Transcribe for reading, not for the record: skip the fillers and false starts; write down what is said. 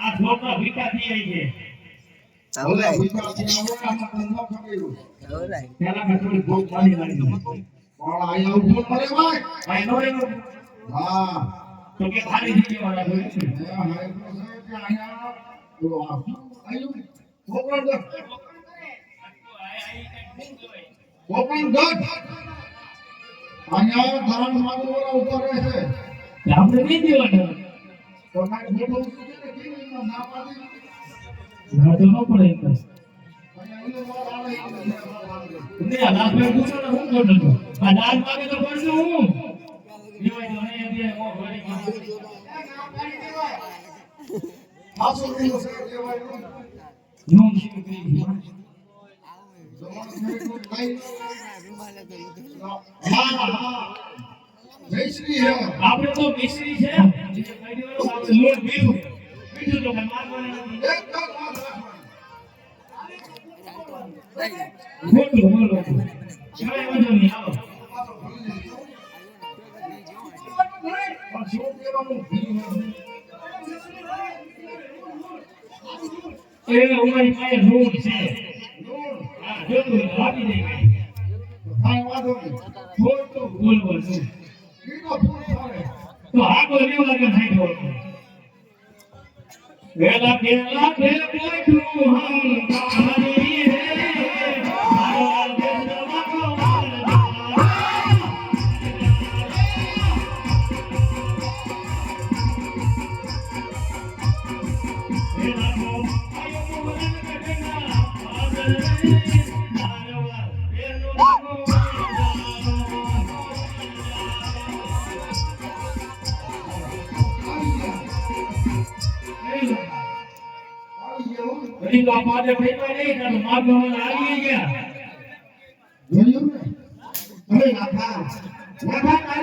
આ ઢોકળા ભીખા થઈ જાય છે. ઓલા ભીખા થી આવવામાં તો ન ખબેરું. ઓલા પેલા મે થોડી ભૂખ પાણી લાગી. પણ આયા ઉભો કરે ભાઈ. ભાઈ નો રે. હા. તો કે ખાલી થઈ જવાના હોય છે. હા હા એટલે કે આયા તો આયું કોકણ દો. કોકણ દો. આયા ધરણ માંગોરા ઉપર રહે છે. આપણે નહીં દેવાનું. તો કાઈ મોટો ઉસકે ને કેવી ના પાડી. ના તો ન પડે એટલે. ને આ લાખ રૂપિયા પૂછો ને હું કોણ છું. આ દાલ માંગે તો પડશું હું. દેવાય તો નહીં દે ઓ ઘરે ના પાડી દેવાય. પાછો દેવો છે દેવાય નો શીખ કરી. જયશ્રી હે આપણે તો મિશ્રી છે જે કઈ દેવાનો આપણે લોટ પીવું બીજું તો કઈ મારવાના નથી એક તો માર રાખવાનું ખોટું બોલો ચાલે વાંધો નહીં આવો પણ શું દેવાનું એ અમારી પાસે રોડ છે હા જોતું આપી દે કાઈ વાંધો નહીં ખોટું બોલવો છું તો આગો લેવા કે થઈ ગયો વેલા કેલા કે પોઈઠું હમ તારી રે મારા દેશમાં કો વેલા કો આયો મોરન કટના આદરે મારવા વેલો કો ઘણી તો આપણે ભેગા નહીં તો માગવાના આવી ગયા જોયું ને અરે નાથા નાથા